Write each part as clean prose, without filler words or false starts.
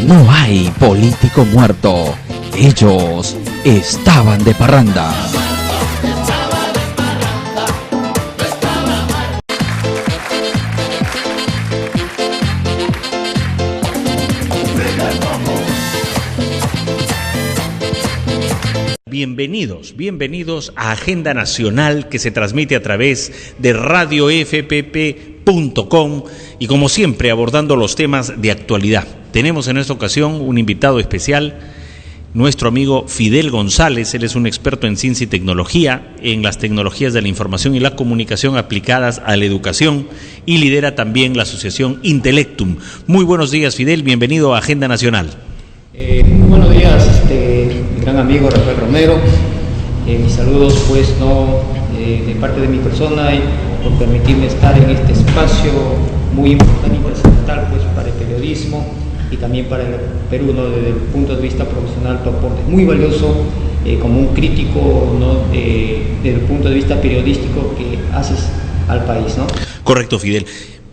No hay político muerto. Ellos estaban de parranda. Bienvenidos a Agenda Nacional, que se transmite a través de radiofpp.com y como siempre abordando los temas de actualidad. Tenemos en esta ocasión un invitado especial, nuestro amigo Fidel González. Él es un experto en ciencia y tecnología, en las tecnologías de la información y la comunicación aplicadas a la educación, y lidera también la asociación Intelectum. Muy buenos días, Fidel, bienvenido a Agenda Nacional. Muy buenos días, mi gran amigo Rafael Romero. Mis saludos de parte de mi persona y por permitirme estar en este espacio muy importante y trascendental para el periodismo y también para el Perú, desde el punto de vista profesional. Tu aporte es muy valioso como un crítico, desde el punto de vista periodístico que haces al país, ¿no? Correcto, Fidel.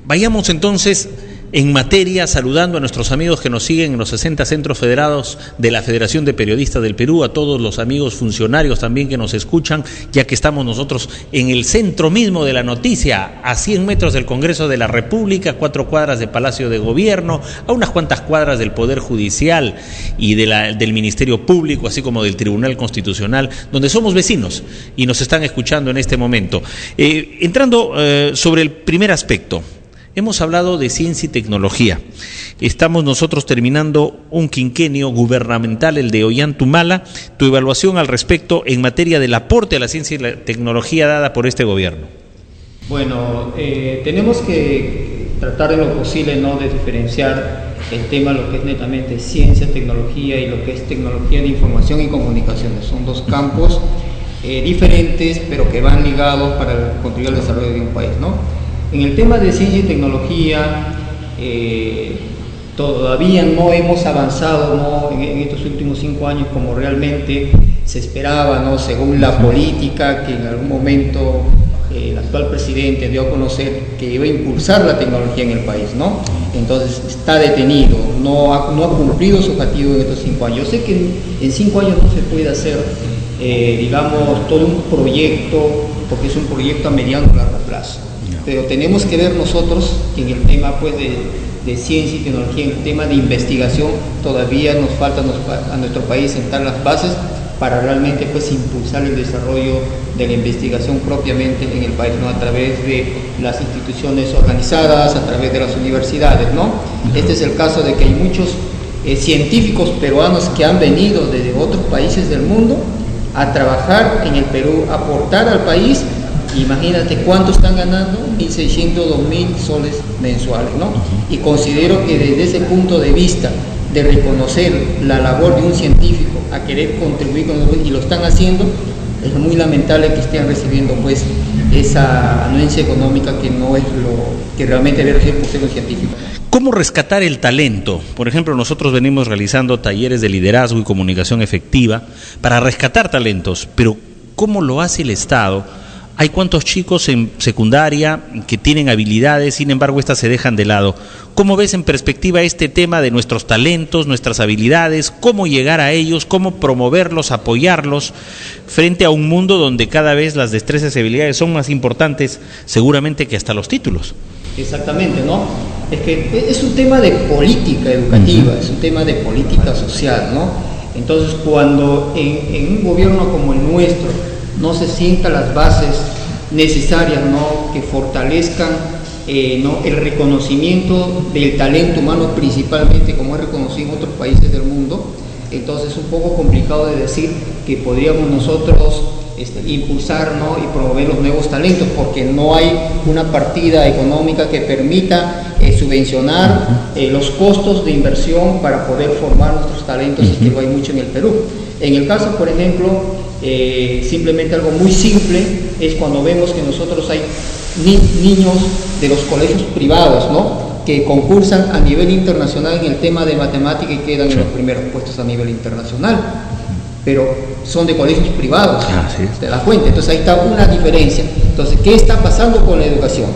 Vayamos entonces en materia, saludando a nuestros amigos que nos siguen en los 60 centros federados de la Federación de Periodistas del Perú, a todos los amigos funcionarios también que nos escuchan, ya que estamos nosotros en el centro mismo de la noticia, a 100 metros del Congreso de la República, 4 cuadras de Palacio de Gobierno, a unas cuantas cuadras del Poder Judicial y del Ministerio Público, así como del Tribunal Constitucional, donde somos vecinos y nos están escuchando en este momento. Entrando sobre el primer aspecto, hemos hablado de ciencia y tecnología. Estamos nosotros terminando un quinquenio gubernamental, el de Ollantumala. Tu evaluación al respecto en materia del aporte a la ciencia y la tecnología dada por este gobierno. Bueno, tenemos que tratar en lo posible de diferenciar el tema, lo que es netamente ciencia, tecnología y lo que es tecnología de información y comunicaciones. Son dos campos diferentes, pero que van ligados para contribuir al desarrollo de un país, ¿no? En el tema de ciencia y tecnología, todavía no hemos avanzado en estos últimos 5 años como realmente se esperaba, según la política que en algún momento el actual presidente dio a conocer que iba a impulsar la tecnología en el país, ¿no? Entonces está detenido, no ha cumplido su objetivo en estos 5 años. Yo sé que en 5 años no se puede hacer, todo un proyecto, porque es un proyecto a mediano y largo plazo. Pero tenemos que ver nosotros que en el tema de ciencia y tecnología, en el tema de investigación, todavía nos falta a nuestro país sentar las bases para realmente impulsar el desarrollo de la investigación propiamente en el país, ¿no? A través de las instituciones organizadas, a través de las universidades, ¿no? Este es el caso de que hay muchos científicos peruanos que han venido desde otros países del mundo a trabajar en el Perú, a aportar al país. Imagínate cuánto están ganando, 1.600, 2.000 soles mensuales, ¿no? Y considero que desde ese punto de vista de reconocer la labor de un científico a querer contribuir con nosotros, y lo están haciendo, es muy lamentable que estén recibiendo esa anuencia económica que no es lo que realmente debe recibir por ser un científico. ¿Cómo rescatar el talento? Por ejemplo, nosotros venimos realizando talleres de liderazgo y comunicación efectiva para rescatar talentos, pero ¿cómo lo hace el Estado? Hay cuántos chicos en secundaria que tienen habilidades, sin embargo estas se dejan de lado. ¿Cómo ves en perspectiva este tema de nuestros talentos, nuestras habilidades? ¿Cómo llegar a ellos? ¿Cómo promoverlos, apoyarlos frente a un mundo donde cada vez las destrezas y habilidades son más importantes seguramente que hasta los títulos? Exactamente, ¿no? Es que es un tema de política educativa, es un tema de política social, ¿no? Entonces cuando en un gobierno como el nuestro no se sientan las bases necesarias, ¿no? Que fortalezcan el reconocimiento del talento humano, principalmente como es reconocido en otros países del mundo, entonces es un poco complicado de decir que podríamos nosotros impulsar, ¿no? Y promover los nuevos talentos, porque no hay una partida económica que permita subvencionar los costos de inversión para poder formar nuestros talentos, que lo hay mucho en el Perú. En el caso, por ejemplo, simplemente algo muy simple es cuando vemos que nosotros hay niños de los colegios privados, ¿no? Que concursan a nivel internacional en el tema de matemática y quedan en los primeros puestos a nivel internacional, pero son de colegios privados, ¿te das cuenta? Entonces ahí está una diferencia. Entonces, ¿qué está pasando con la educación?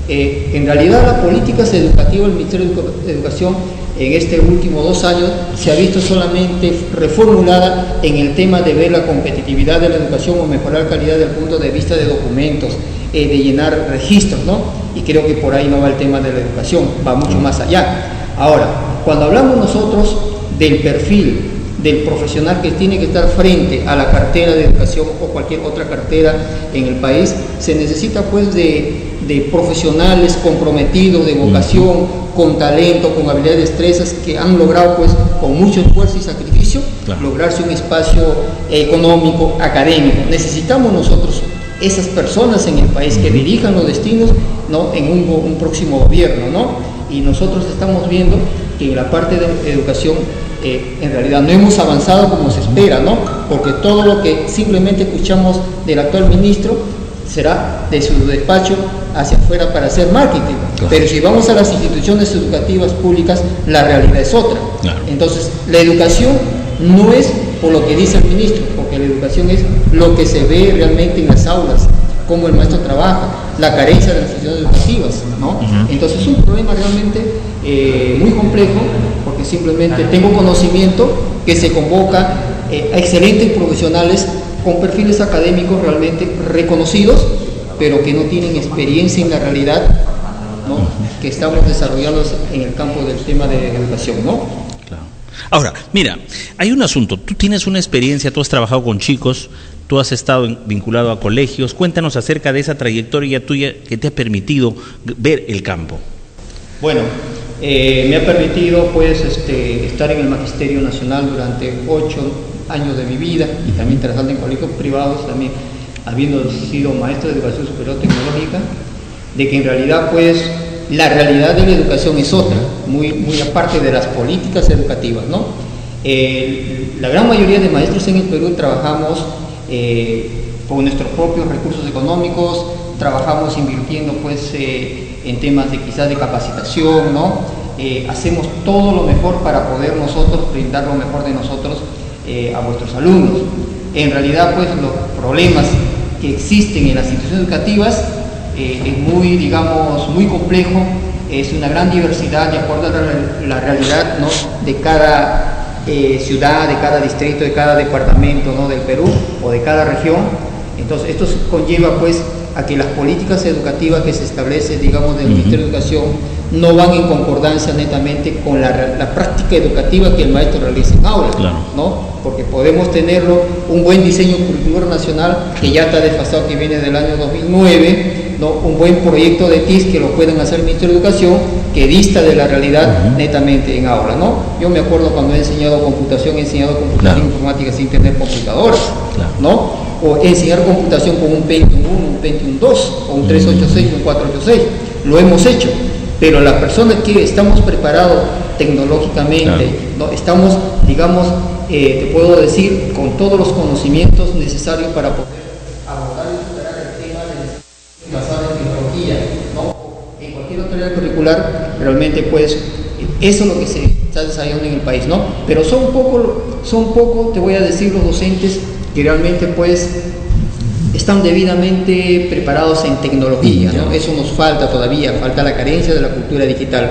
En realidad las políticas educativas del Ministerio de Educación en este último 2 años se ha visto solamente reformulada en el tema de ver la competitividad de la educación o mejorar calidad desde el punto de vista de documentos, de llenar registros, ¿no? Y creo que por ahí no va el tema de la educación, va mucho más allá. Ahora, cuando hablamos nosotros del perfil del profesional que tiene que estar frente a la cartera de educación o cualquier otra cartera en el país, se necesita pues de profesionales comprometidos, de vocación, con talento, con habilidades, destrezas, que han logrado pues con mucho esfuerzo y sacrificio lograrse un espacio económico, académico. Necesitamos nosotros esas personas en el país que dirijan los destinos, ¿no?, en un próximo gobierno, ¿no? Y nosotros estamos viendo que en la parte de educación en realidad no hemos avanzado como se espera, ¿no? Porque todo lo que simplemente escuchamos del actual ministro será de su despacho hacia afuera para hacer marketing. Pero si vamos a las instituciones educativas públicas, la realidad es otra. Entonces, la educación no es por lo que dice el ministro, porque la educación es lo que se ve realmente en las aulas, cómo el maestro trabaja, la carencia de las instituciones educativas, ¿no? Entonces es un problema realmente muy complejo, porque simplemente tengo conocimiento que se convoca a excelentes profesionales con perfiles académicos realmente reconocidos, pero que no tienen experiencia en la realidad, ¿no?, que estamos desarrollando en el campo del tema de educación, ¿no? Ahora, mira, hay un asunto, tú tienes una experiencia, tú has trabajado con chicos, tú has estado vinculado a colegios, cuéntanos acerca de esa trayectoria tuya que te ha permitido ver el campo. Bueno, me ha permitido pues estar en el Magisterio Nacional durante 8 años de mi vida y también trabajando en colegios privados, también habiendo sido maestro de educación superior tecnológica, de que en realidad pues la realidad de la educación es otra, muy aparte de las políticas educativas, ¿no? La gran mayoría de maestros en el Perú trabajamos con nuestros propios recursos económicos, trabajamos invirtiendo pues en temas de quizás de capacitación, ¿no? Hacemos todo lo mejor para poder nosotros brindar lo mejor de nosotros a vuestros alumnos. En realidad pues los problemas que existen en las instituciones educativas es muy, digamos, muy complejo, es una gran diversidad de acuerdo a la realidad, ¿no?, de cada ciudad, de cada distrito, de cada departamento, ¿no?, del Perú o de cada región. Entonces esto conlleva pues a que las políticas educativas que se establecen, digamos, del Ministerio de Educación no van en concordancia netamente con la práctica educativa que el maestro realiza en aula, ¿no? Porque podemos tenerlo un buen diseño curricular nacional que ya está desfasado, que viene del año 2009, ¿no? Un buen proyecto de TIS que lo pueden hacer el Ministerio de Educación que dista de la realidad netamente en aula, ¿no? Yo me acuerdo cuando he enseñado computación informática sin tener computadoras, ¿no? O enseñar computación con un Pentium 1, un Pentium 2, o un 386, un 486, lo hemos hecho, pero las personas que estamos preparados tecnológicamente, ¿no?, estamos, digamos, te puedo decir, con todos los conocimientos necesarios para poder abordar y superar el tema de basado en tecnología, ¿no? En cualquier otra área curricular, realmente pues eso es lo que se está desarrollando en el país, ¿no? Pero son poco, te voy a decir, los docentes que realmente pues están debidamente preparados en tecnología, ¿no? Eso nos falta todavía, falta la carencia de la cultura digital.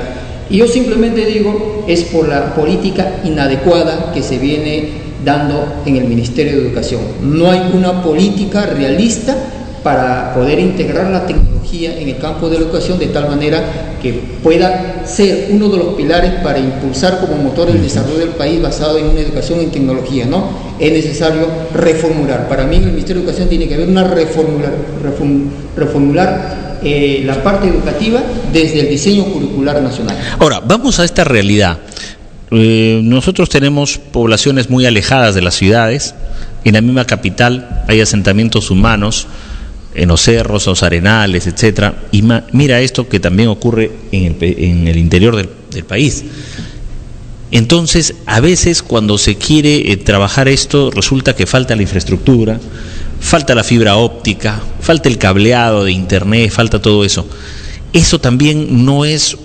Y yo simplemente digo, es por la política inadecuada que se viene dando en el Ministerio de Educación. No hay una política realista para poder integrar la tecnología en el campo de la educación de tal manera que pueda ser uno de los pilares para impulsar como motor el desarrollo del país basado en una educación en tecnología, ¿no? Es necesario reformular. Para mí en el Ministerio de Educación tiene que haber una reformular la parte educativa desde el diseño curricular nacional. Ahora, vamos a esta realidad. Nosotros tenemos poblaciones muy alejadas de las ciudades. En la misma capital hay asentamientos humanos en los cerros, los arenales, etcétera. Y mira esto que también ocurre en el interior del país. Entonces, a veces cuando se quiere trabajar esto, resulta que falta la infraestructura, falta la fibra óptica, falta el cableado de internet, falta todo eso. Eso también no es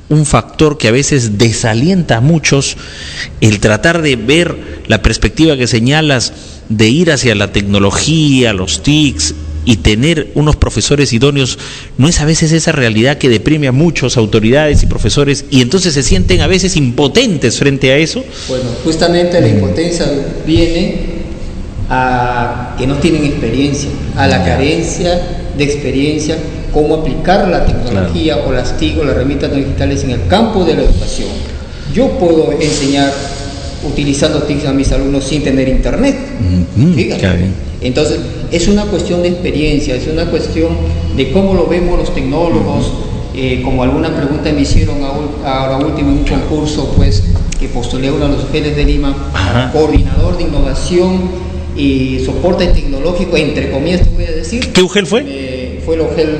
un factor que a veces desalienta a muchos el tratar de ver la perspectiva que señalas de ir hacia la tecnología, los TICs, y tener unos profesores idóneos, ¿no es a veces esa realidad que deprime a muchos autoridades y profesores y entonces se sienten a veces impotentes frente a eso? Bueno, justamente la impotencia viene a que no tienen experiencia, a la carencia de experiencia, cómo aplicar la tecnología o las TIC o las herramientas digitales en el campo de la educación. Yo puedo enseñar utilizando TIC a mis alumnos sin tener internet. Entonces, es una cuestión de experiencia, es una cuestión de cómo lo vemos los tecnólogos, como alguna pregunta me hicieron ahora último en un concurso, pues, que postulé a uno de los UGELs de Lima, coordinador de innovación y soporte tecnológico, entre comillas te voy a decir. ¿Qué UGEL fue? Fue el UGEL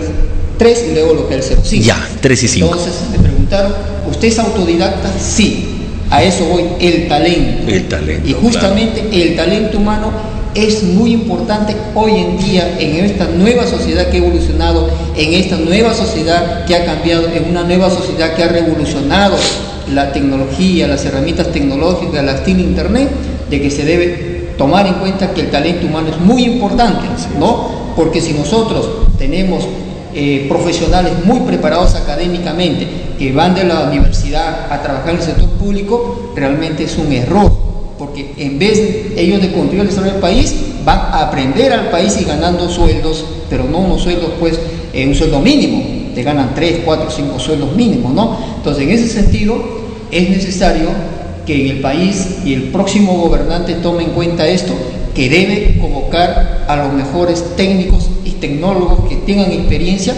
3 y luego el UGEL 05. Ya, 3 y 5. Entonces me preguntaron, ¿usted es autodidacta? Sí. A eso voy, el talento. El talento. Y justamente el talento humano es muy importante hoy en día en esta nueva sociedad que ha evolucionado, en esta nueva sociedad que ha cambiado, en una nueva sociedad que ha revolucionado la tecnología, las herramientas tecnológicas, las TIC, internet, de que se debe tomar en cuenta que el talento humano es muy importante, ¿no? Porque si nosotros tenemos profesionales muy preparados académicamente que van de la universidad a trabajar en el sector público, realmente es un error, porque en vez de ellos de contribuir al desarrollo del país, van a aprender al país y ganando sueldos, pero no unos sueldos, pues, un sueldo mínimo, te ganan 3, 4, 5 sueldos mínimos, ¿no? Entonces, en ese sentido, es necesario que en el país y el próximo gobernante tome en cuenta esto, que debe convocar a los mejores técnicos y tecnólogos que tengan experiencia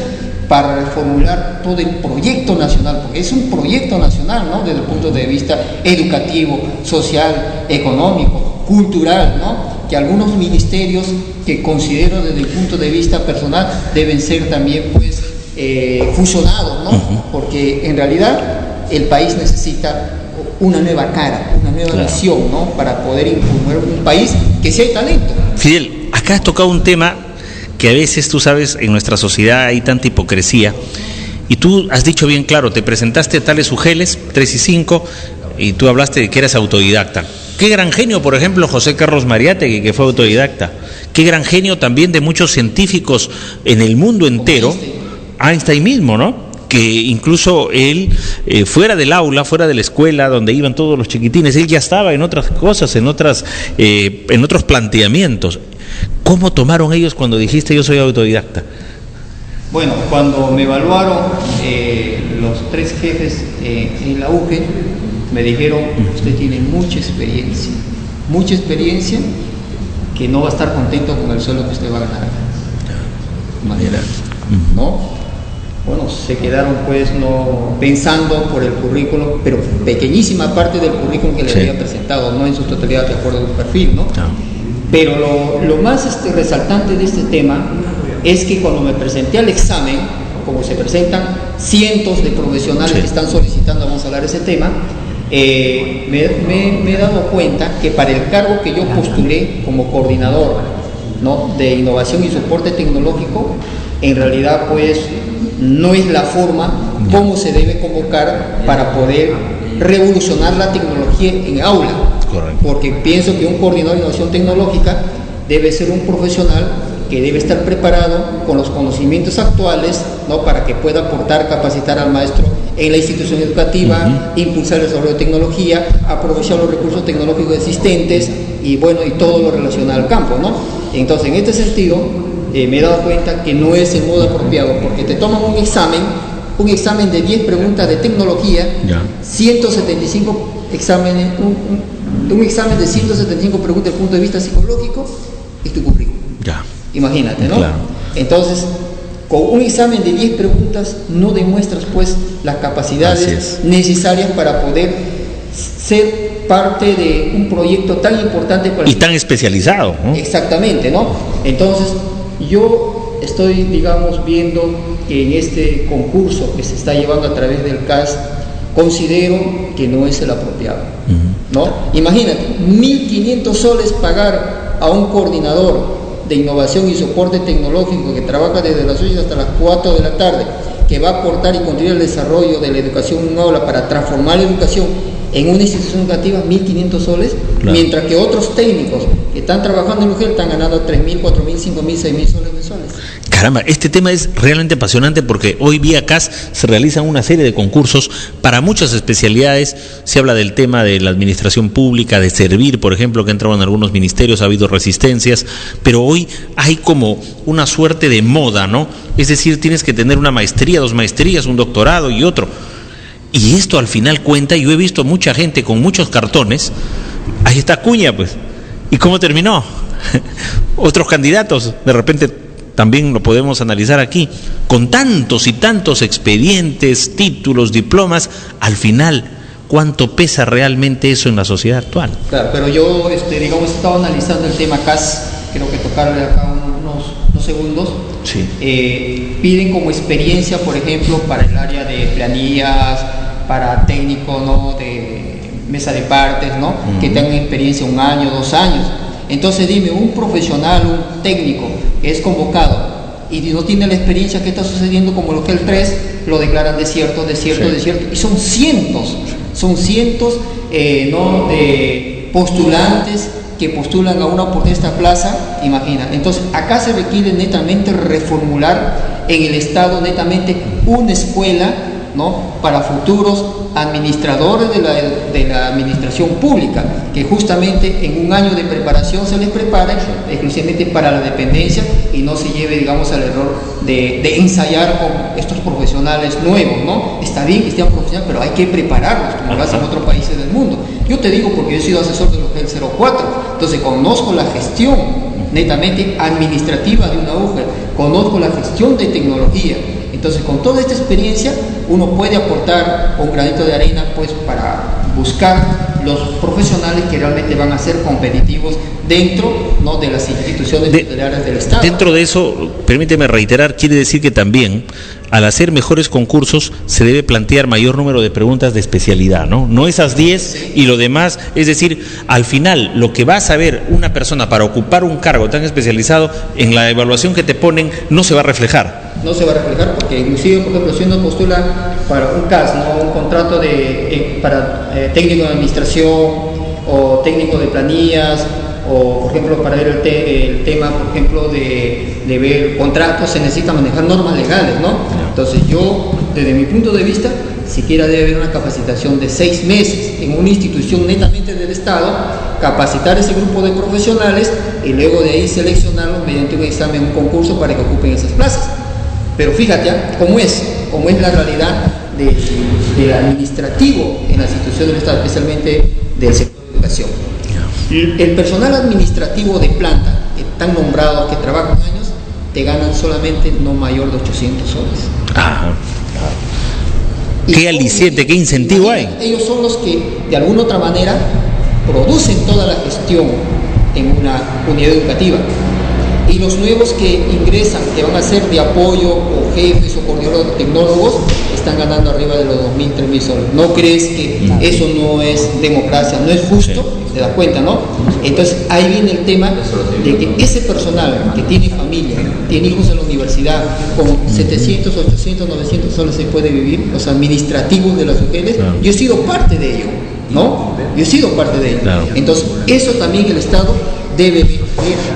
para reformular todo el proyecto nacional, porque es un proyecto nacional, ¿no? Desde el punto de vista educativo, social, económico, cultural, ¿no? Que algunos ministerios que considero desde el punto de vista personal deben ser también, pues, fusionados, ¿no? Porque en realidad el país necesita una nueva cara, una nueva visión, ¿no? Para poder impulsar un país que sí hay talento. Fidel, acá has tocado un tema que a veces, tú sabes, en nuestra sociedad hay tanta hipocresía, y tú has dicho bien claro, te presentaste a tales UGELs, 3 y 5, y tú hablaste de que eras autodidacta. Qué gran genio, por ejemplo, José Carlos Mariátegui, que fue autodidacta. Qué gran genio también de muchos científicos en el mundo entero. Einstein mismo, ¿no? Que incluso él, fuera del aula, fuera de la escuela, donde iban todos los chiquitines, él ya estaba en otras cosas, en otros planteamientos. ¿Cómo tomaron ellos cuando dijiste yo soy autodidacta? Bueno, cuando me evaluaron los 3 jefes en la UGE, me dijeron, usted tiene mucha experiencia que no va a estar contento con el sueldo que usted va a ganar. ¿No? Bueno, se quedaron pues no pensando por el currículum, pero pequeñísima parte del currículum que le había presentado, no en su totalidad de acuerdo al perfil, ¿no? Pero lo más resaltante de este tema es que cuando me presenté al examen, como se presentan cientos de profesionales que están solicitando, vamos a hablar de ese tema, me he dado cuenta que para el cargo que yo postulé como coordinador, ¿no?, de innovación y soporte tecnológico, en realidad pues no es la forma como se debe convocar para poder revolucionar la tecnología en aula. Correcto. Porque pienso que un coordinador de innovación tecnológica debe ser un profesional que debe estar preparado con los conocimientos actuales, ¿no?, para que pueda aportar, capacitar al maestro en la institución educativa, impulsar el desarrollo de tecnología, aprovechar los recursos tecnológicos existentes y bueno, y todo lo relacionado al campo, ¿no? Entonces, en este sentido, me he dado cuenta que no es el modo apropiado, porque te toman un examen de 10 preguntas de tecnología, 175 exámenes, un examen de 175 preguntas desde el punto de vista psicológico y tu currículum. Imagínate, ¿no? Claro. Entonces, con un examen de 10 preguntas no demuestras pues las capacidades necesarias para poder ser parte de un proyecto tan importante para y tan especializado, ¿no? Exactamente, ¿no? Entonces, yo estoy, digamos, viendo que en este concurso que se está llevando a través del CAS, considero que no es el apropiado, ¿no? Imagínate, 1.500 soles pagar a un coordinador de innovación y soporte tecnológico que trabaja desde las 8 hasta las 4 de la tarde, que va a aportar y contribuir al desarrollo de la educación en un aula para transformar la educación en una institución educativa, 1.500 soles, mientras que otros técnicos que están trabajando en UGEL están ganando 3.000, 4.000, 5.000, 6.000 soles mensuales. Caramba, este tema es realmente apasionante porque hoy vía CAS se realizan una serie de concursos para muchas especialidades. Se habla del tema de la administración pública, de servir, por ejemplo, que entraban en algunos ministerios, ha habido resistencias, pero hoy hay como una suerte de moda, ¿no? Es decir, tienes que tener una maestría, 2 maestrías, un doctorado y otro. Y esto al final cuenta. Yo he visto mucha gente con muchos cartones. Ahí está Acuña, pues. ¿Y cómo terminó? Otros candidatos, de repente también lo podemos analizar aquí, con tantos y tantos expedientes, títulos, diplomas, al final, ¿cuánto pesa realmente eso en la sociedad actual? Claro, pero yo, digamos, estaba analizando el tema CAS, creo que tocarle acá unos segundos. Sí. Piden como experiencia, por ejemplo, para el área de planillas, para técnico, ¿no?, de mesa de partes, ¿no?, que tengan experiencia 1 año, 2 años. Entonces dime, un profesional, un técnico es convocado y no tiene la experiencia, ¿qué está sucediendo? Como lo que el 3 lo declaran desierto, sí. Y son cientos, ¿no?, de postulantes que postulan a una por esta plaza, imagina. Entonces acá se requiere netamente reformular en el Estado netamente una escuela, ¿no?, para futuros administradores de la administración pública, que justamente en 1 año de preparación se les prepare exclusivamente para la dependencia y no se lleve, digamos, al error de ensayar con estos profesionales nuevos, ¿no? Está bien que sean profesionales, pero hay que prepararlos, como lo hacen otros países del mundo. Yo te digo porque yo he sido asesor de UGEL 04, entonces conozco la gestión netamente administrativa de una UGEL, conozco la gestión de tecnología. Entonces, con toda esta experiencia, uno puede aportar un granito de arena, pues, para buscar los profesionales que realmente van a ser competitivos dentro, ¿no?, de las instituciones tutelares del Estado. Dentro de eso, permíteme reiterar, quiere decir que también, al hacer mejores concursos, se debe plantear mayor número de preguntas de especialidad, ¿no? No esas 10 y lo demás, es decir, al final, lo que va a saber una persona para ocupar un cargo tan especializado, en la evaluación que te ponen, no se va a reflejar. No se va a reflejar porque inclusive, por ejemplo, si uno postula para un CAS, ¿no?, un contrato para técnico de administración o técnico de planillas, o por ejemplo para ver el tema, por ejemplo, de ver contratos, se necesita manejar normas legales, ¿no? Entonces yo, desde mi punto de vista, siquiera debe haber una capacitación de 6 meses en una institución netamente del Estado, capacitar ese grupo de profesionales y luego de ahí seleccionarlos mediante un examen, un concurso para que ocupen esas plazas. Pero fíjate cómo es la realidad del administrativo en las instituciones del Estado, especialmente del sector de educación. El personal administrativo de planta, que están nombrados, que trabajan años, te ganan solamente no mayor de 800 soles. Ajá. ¿Qué aliciente, qué incentivo hay? Ellos son los que, de alguna otra manera, producen toda la gestión en una unidad educativa. Y los nuevos que ingresan, que van a ser de apoyo, o jefes, o coordinadores, tecnólogos, están ganando arriba de los 2.000, 3.000 soles. ¿No crees que eso no es democracia, no es justo? ¿Te das cuenta, no? Entonces ahí viene el tema de que ese personal que tiene familia, tiene hijos en la universidad, con 700, 800, 900 soles se puede vivir, los administrativos de las UGELes. Yo he sido parte de ello, ¿no? Yo he sido parte de ello. Entonces eso también el Estado debe ver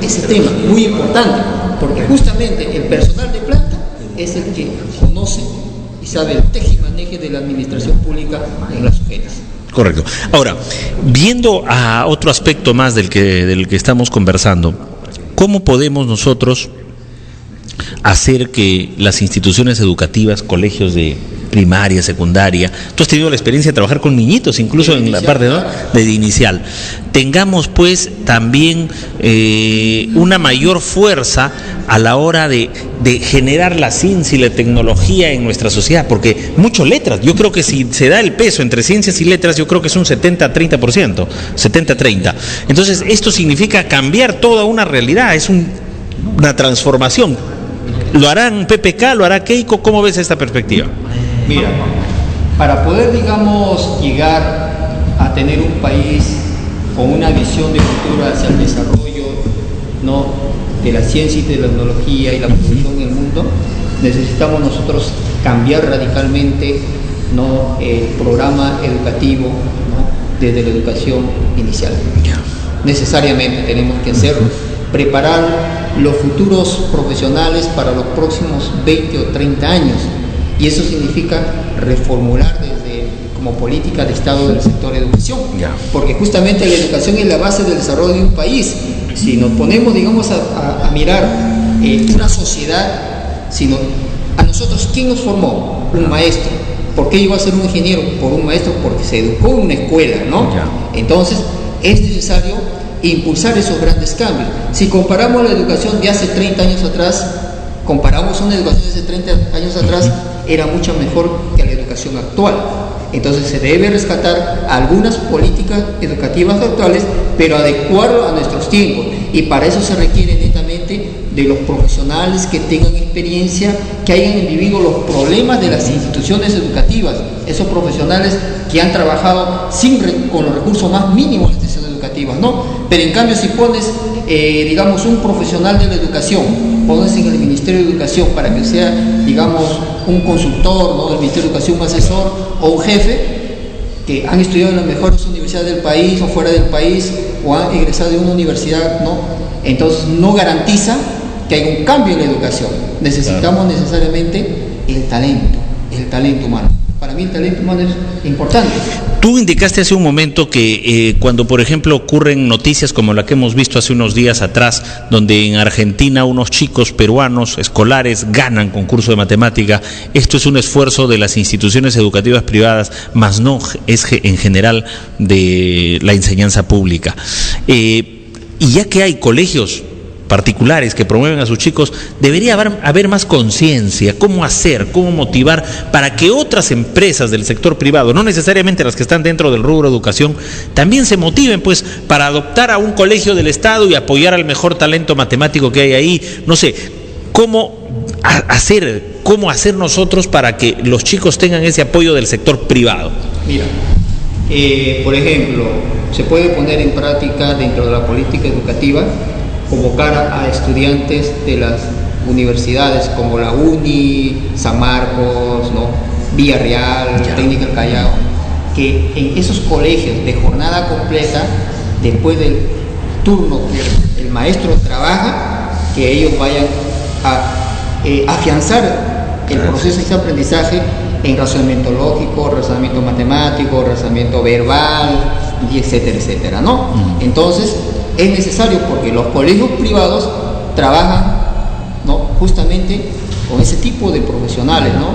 ese tema, muy importante, porque justamente el personal de planta es el que conoce y sabe el tejimaneje de la administración pública en las UGELes. Correcto. Ahora, viendo a otro aspecto más del que estamos conversando, ¿cómo podemos nosotros hacer que las instituciones educativas, colegios de primaria, secundaria, tú has tenido la experiencia de trabajar con niñitos, incluso en la parte, ¿no?, de inicial, tengamos pues también una mayor fuerza a la hora de generar la ciencia y la tecnología en nuestra sociedad, porque mucho letras, yo creo que si se da el peso entre ciencias y letras, yo creo que es un 70-30%, 70-30. Entonces esto significa cambiar toda una realidad, es una transformación. ¿Lo harán PPK, lo hará Keiko? ¿Cómo ves esta perspectiva? Mira, para poder, digamos, llegar a tener un país con una visión de futuro hacia el desarrollo, ¿no?, de la ciencia y de la tecnología y la producción en el mundo, necesitamos nosotros cambiar radicalmente, ¿no?, el programa educativo, ¿no?, desde la educación inicial. necesariamente tenemos que hacerlo, preparar los futuros profesionales para los próximos 20 o 30 años, y eso significa reformular como política de Estado del sector educación, porque justamente la educación es la base del desarrollo de un país. Si nos ponemos, digamos, a mirar una sociedad, a nosotros, ¿quién nos formó? Un maestro. ¿Por qué llegó a ser un ingeniero? Por un maestro, porque se educó en una escuela, ¿no? Entonces, es necesario impulsar esos grandes cambios. Si comparamos la educación de hace 30 años atrás, comparamos una educación de hace 30 años atrás, era mucho mejor que la educación actual. Entonces se debe rescatar algunas políticas educativas actuales, pero adecuarlo a nuestros tiempos, y para eso se requiere netamente de los profesionales que tengan experiencia, que hayan vivido los problemas de las instituciones educativas, esos profesionales que han trabajado con los recursos más mínimos de las instituciones educativas, ¿no? Pero en cambio, si pones, digamos, un profesional de la educación, pones en el Ministerio de Educación para que sea, digamos, un consultor, ¿no?, del Ministerio de Educación, un asesor o un jefe, que han estudiado en las mejores universidades del país o fuera del país, o han egresado de una universidad, ¿no? Entonces no garantiza que haya un cambio en la educación. Necesitamos necesariamente el talento humano. Para mí el talento humano es importante. Tú indicaste hace un momento que cuando, por ejemplo, ocurren noticias como la que hemos visto hace unos días atrás, donde en Argentina unos chicos peruanos escolares ganan concurso de matemática, esto es un esfuerzo de las instituciones educativas privadas, más no es en general de la enseñanza pública. Y ya que hay colegios particulares que promueven a sus chicos, debería haber más conciencia, cómo hacer, cómo motivar para que otras empresas del sector privado, no necesariamente las que están dentro del rubro educación, también se motiven, pues, para adoptar a un colegio del Estado y apoyar al mejor talento matemático que hay ahí. No sé, cómo hacer nosotros para que los chicos tengan ese apoyo del sector privado. Mira, por ejemplo, se puede poner en práctica dentro de la política educativa convocar a estudiantes de las universidades como la UNI, San Marcos, ¿no?, Villarreal, Técnica del Callao, que en esos colegios de jornada completa, después del turno que el maestro trabaja, que ellos vayan a afianzar el proceso de aprendizaje en razonamiento lógico, razonamiento matemático, razonamiento verbal, y etcétera, etcétera, ¿no? Entonces, es necesario porque los colegios privados trabajan, ¿no?, justamente con ese tipo de profesionales, ¿no?,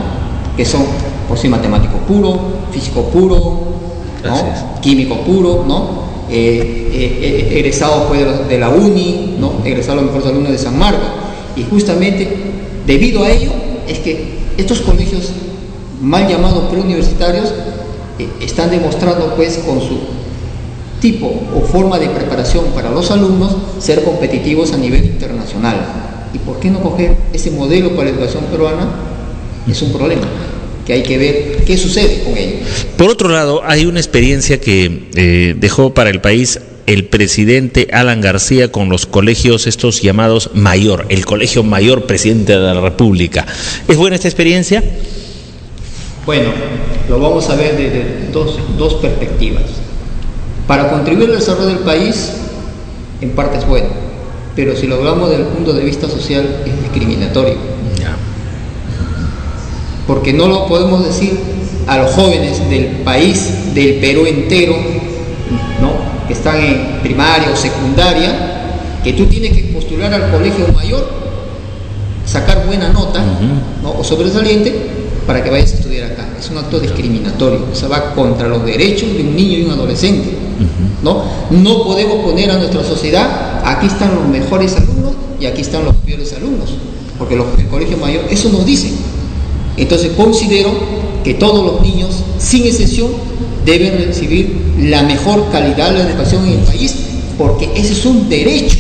que son, por sí, matemático puro, físico puro, ¿no?, químico puro, ¿no?, egresados pues de la UNI, ¿no?, egresados los mejores alumnos de San Marcos, y justamente debido a ello es que estos colegios mal llamados preuniversitarios están demostrando, pues, con su tipo o forma de preparación para los alumnos, ser competitivos a nivel internacional. ¿Y por qué no coger ese modelo para la educación peruana? Es un problema que hay que ver qué sucede con ello. Por otro lado, hay una experiencia que dejó para el país el presidente Alan García con los colegios estos llamados mayor, el colegio mayor presidente de la República. ¿Es buena esta experiencia? Bueno, lo vamos a ver desde dos perspectivas. Para contribuir al desarrollo del país, en parte es bueno, pero si lo hablamos desde el punto de vista social, es discriminatorio. Porque no lo podemos decir a los jóvenes del país, del Perú entero, ¿no?, que están en primaria o secundaria, que tú tienes que postular al colegio mayor, sacar buena nota, ¿no?, o sobresaliente, para que vayas a estudiar acá. Es un acto discriminatorio, o sea, va contra los derechos de un niño y un adolescente, ¿no? No podemos poner a nuestra sociedad, aquí están los mejores alumnos y aquí están los peores alumnos, porque el colegio mayor eso nos dice. Entonces considero que todos los niños, sin excepción, deben recibir la mejor calidad de la educación en el país, porque ese es un derecho,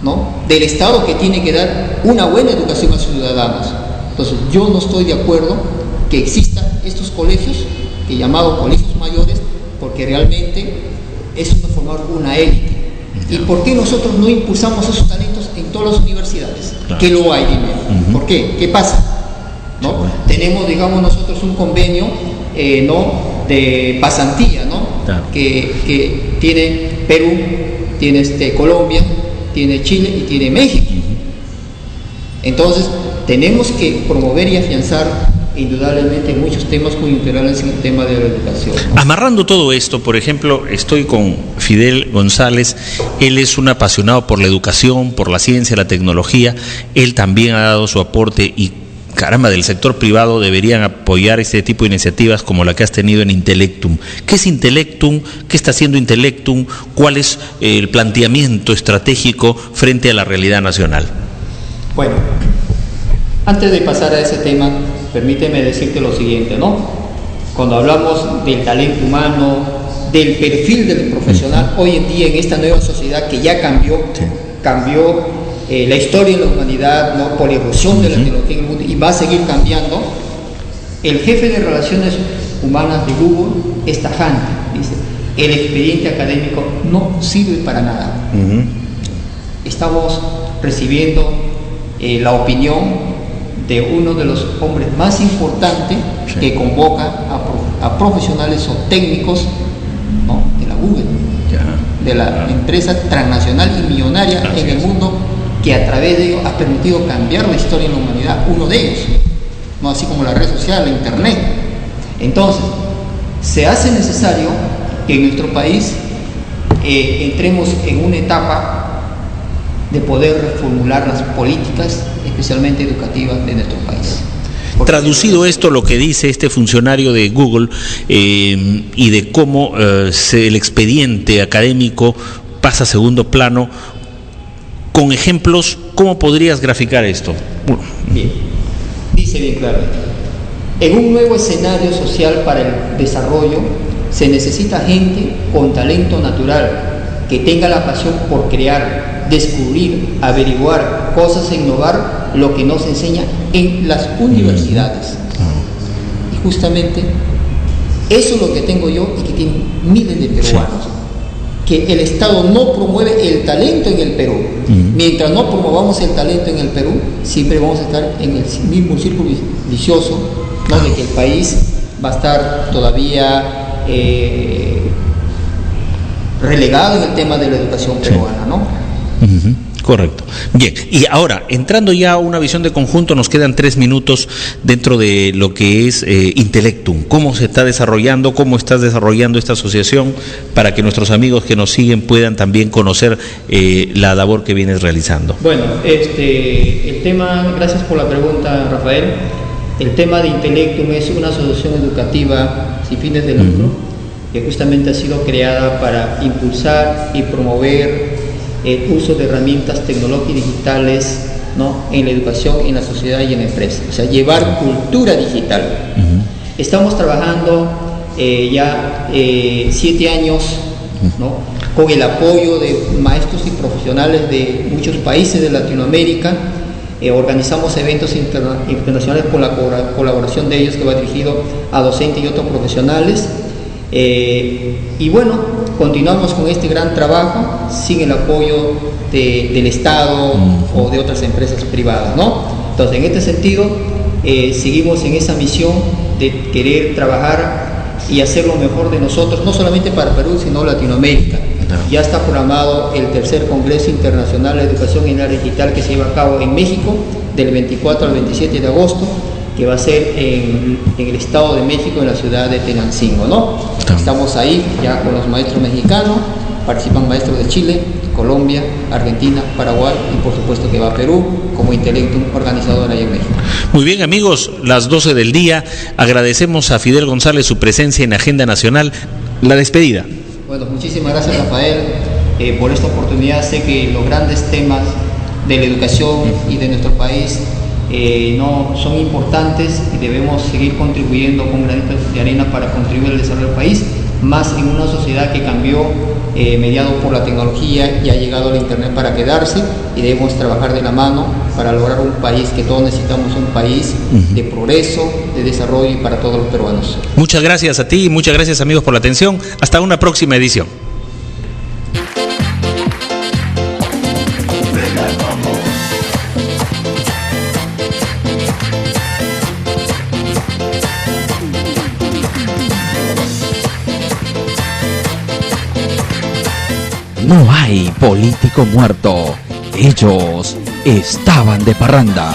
¿no?, del Estado, que tiene que dar una buena educación a sus ciudadanos. Entonces yo no estoy de acuerdo que existan estos colegios, que llamados colegios mayores, porque realmente es formar una élite. ¿Y por qué nosotros no impulsamos esos talentos en todas las universidades? Claro. Que lo hay, dime. ¿Por qué? ¿Qué pasa? ¿No? Sí, bueno. Tenemos, digamos, nosotros un convenio, ¿no?, de pasantía, ¿no? Claro. que tiene Perú tiene Colombia, tiene Chile y tiene México. Entonces, tenemos que promover y afianzar indudablemente muchos temas coyunturales en el tema de la educación, ¿no? Amarrando todo esto, por ejemplo, estoy con Fidel González. Él es un apasionado por la educación, por la ciencia, la tecnología. Él también ha dado su aporte y, caramba, del sector privado deberían apoyar este tipo de iniciativas como la que has tenido en Intellectum. ¿Qué es Intellectum? ¿Qué está haciendo Intellectum? ¿Cuál es el planteamiento estratégico frente a la realidad nacional? Bueno, antes de pasar a ese tema, permíteme decirte lo siguiente, ¿no? Cuando hablamos del talento humano, del perfil del profesional, hoy en día en esta nueva sociedad que ya cambió la historia de la humanidad, ¿no? Por la irrupción de la tecnología en el mundo, y va a seguir cambiando. El jefe de relaciones humanas de Google es tajante, dice: el expediente académico no sirve para nada. Estamos recibiendo la opinión de uno de los hombres más importantes, que convoca a profesionales o técnicos, ¿no? De la Google, de la empresa transnacional y millonaria en el mundo, que a través de ello ha permitido cambiar la historia de la humanidad, uno de ellos, ¿no? Así como la red social, la internet. Entonces, se hace necesario que en nuestro país entremos en una etapa de poder reformular las políticas, especialmente educativas, de nuestro país. Traducido esto, lo que dice este funcionario de Google y de cómo el expediente académico pasa a segundo plano, con ejemplos, ¿cómo podrías graficar esto? Bien, dice bien claro: en un nuevo escenario social para el desarrollo se necesita gente con talento natural, que tenga la pasión por crear, descubrir, averiguar cosas e innovar lo que nos enseña en las universidades. Y justamente eso es lo que tengo yo y que tienen miles de peruanos. Que el Estado no promueve el talento en el Perú. Mientras no promovamos el talento en el Perú, siempre vamos a estar en el mismo círculo vicioso, ¿no? De que el país va a estar todavía relegado en el tema de la educación peruana, ¿no? Correcto. Bien, y ahora, entrando ya a una visión de conjunto, nos quedan 3 minutos dentro de lo que es Intellectum. ¿Cómo se está desarrollando? ¿Cómo estás desarrollando esta asociación para que nuestros amigos que nos siguen puedan también conocer la labor que vienes realizando? Bueno, el tema, gracias por la pregunta, Rafael. El tema de Intellectum es una asociación educativa sin fines de lucro, que justamente ha sido creada para impulsar y promover el uso de herramientas tecnológicas y digitales, ¿no? En la educación, en la sociedad y en la empresa, o sea, llevar cultura digital. Estamos trabajando ya 7 años, ¿no? Con el apoyo de maestros y profesionales de muchos países de Latinoamérica. Organizamos eventos internacionales con la colaboración de ellos, que va dirigido a docentes y otros profesionales. Y bueno, continuamos con este gran trabajo sin el apoyo del Estado o de otras empresas privadas, ¿no? Entonces, en este sentido, seguimos en esa misión de querer trabajar y hacer lo mejor de nosotros, no solamente para Perú, sino Latinoamérica. Ya está programado el tercer Congreso Internacional de Educación en Área Digital, que se lleva a cabo en México del 24 al 27 de agosto, que va a ser en el Estado de México, en la ciudad de Tenancingo, ¿no? Estamos ahí ya con los maestros mexicanos, participan maestros de Chile, Colombia, Argentina, Paraguay y por supuesto que va a Perú como Intellectum organizador allá en México. Muy bien, amigos, las 12 del día. Agradecemos a Fidel González su presencia en Agenda Nacional. La despedida. Bueno, muchísimas gracias, Rafael, por esta oportunidad. Sé que los grandes temas de la educación y de nuestro país no son importantes y debemos seguir contribuyendo con granitos de arena para contribuir al desarrollo del país, más en una sociedad que cambió mediado por la tecnología y ha llegado al internet para quedarse, y debemos trabajar de la mano para lograr un país que todos necesitamos, un país de progreso, de desarrollo y para todos los peruanos. Muchas gracias a ti y muchas gracias, amigos, por la atención. Hasta una próxima edición. No hay político muerto. Ellos estaban de parranda.